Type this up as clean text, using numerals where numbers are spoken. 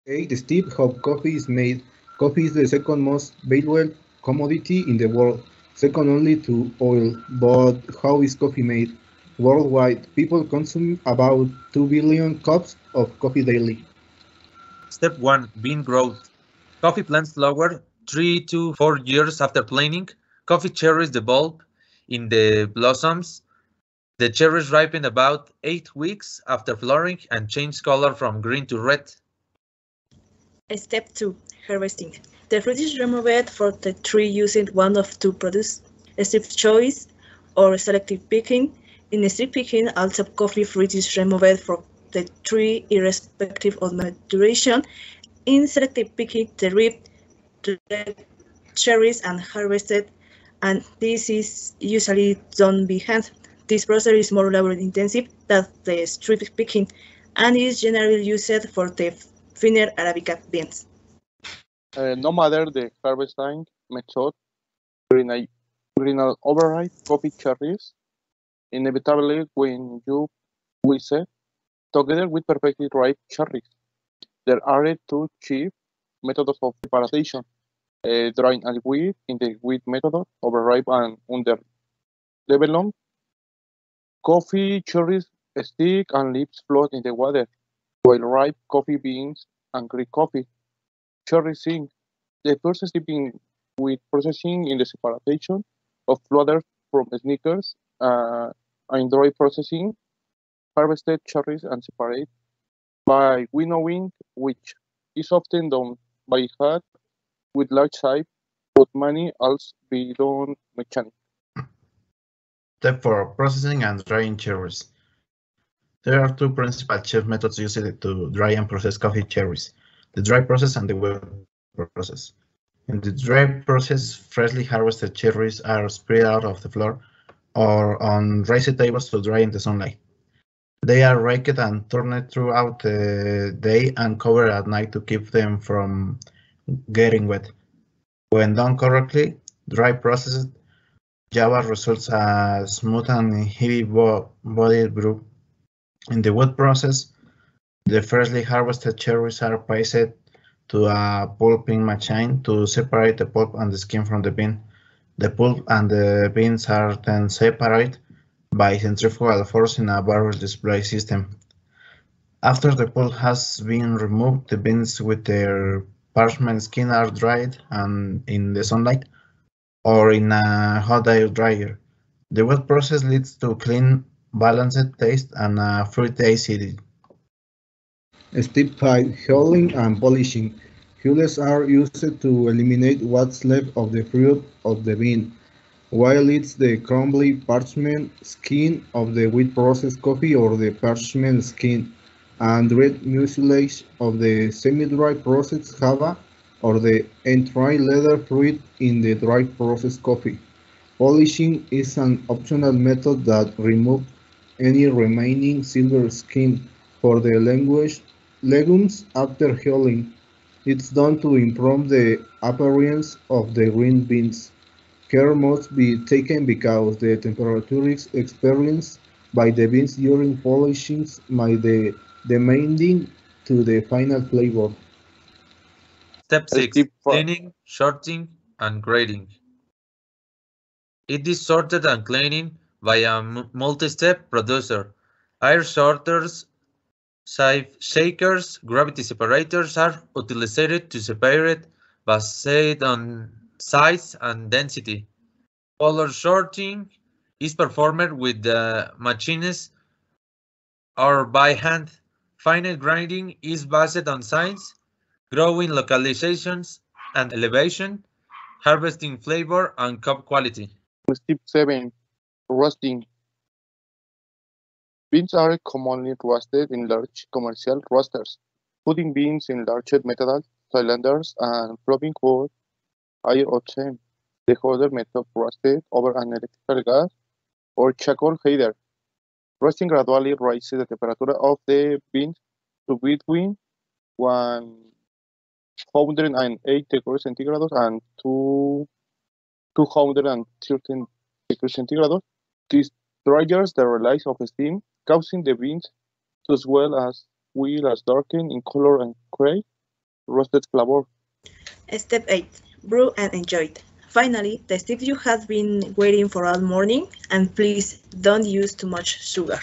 8. Steve, how coffee is made. Coffee is the second most valuable commodity in the world, second only to oil. But how is coffee made? Worldwide, people consume about 2 billion cups of coffee daily. Step 1. Bean growth. Coffee plants flower 3 to 4 years after planting. Coffee cherries develop in the blossoms. The cherries ripen about 8 weeks after flowering and change color from green to red. Step 2. Harvesting. The fruit is removed from the tree using one of two products, strip choice or selective picking. In strip picking, also coffee fruit is removed from the tree irrespective of maturation. In selective picking, the red cherries are harvested, and this is usually done by hand. This process is more labor intensive than the strip picking and is generally used for the finer Arabica beans. No matter the harvesting method, green, green overripe coffee cherries inevitably when you will set together with perfectly ripe cherries. There are two chief methods of preparation: drying and wheat in the wheat method, overripe and under developed. Coffee cherries stick and leaves float in the water, while ripe coffee beans and green coffee cherries sink. The first step in with processing in the separation of flooders from sneakers and dry processing harvested cherries and separate by winnowing, which is often done by hand with large size, but many also be done mechanically. Step 4. Processing and drying cherries. There are two principal chief methods used to dry and process coffee cherries: the dry process and the wet process. In the dry process, freshly harvested cherries are spread out of the floor or on raised tables to dry in the sunlight. They are raked and turned throughout the day and covered at night to keep them from getting wet. When done correctly, dry processed java results a smooth and heavy-bodied brew. In the wet process, the freshly harvested cherries are passed to a pulping machine to separate the pulp and the skin from the bean. The pulp and the beans are then separated by centrifugal force in a barrel display system. After the pulp has been removed, the beans with their parchment skin are dried and in the sunlight or in a hot air dryer. The wet process leads to clean, balanced taste and a fruity acidity. Step 5. Hulling and polishing. Hullers are used to eliminate what's left of the fruit of the bean, while it's the crumbly parchment skin of the wheat processed coffee or the parchment skin and red mucilage of the semi-dry processed java or the entire leather fruit in the dry processed coffee. Polishing is an optional method that removes any remaining silver skin for the legumes after hulling. It's done to improve the appearance of the green beans. Care must be taken because the temperature experienced by the beans during polishing may be demanding to the final flavor. Step 6. Step 5. Cleaning, sorting, and grading. It is sorted and cleaning by a multi-step producer. Air sorters, sieve shakers, gravity separators are utilized to separate based on size and density. Color sorting is performed with the machines or by hand. Final grinding is based on size, growing localizations and elevation, harvesting flavor and cup quality. Step 7. Roasting. Beans are commonly roasted in large commercial roasters. Putting beans in large metal cylinders and flowing hot air or them. The other method roasted over an electrical gas or charcoal heater. Roasting gradually raises the temperature of the beans to between 108 degrees centigrados and 213 degrees centigrados. This triggers the release of steam, causing the beans to swell as well as darken in color and gray. roasted flavor. Step 8. Brew and enjoy it. Finally, the step you have been waiting for all morning, and please don't use too much sugar.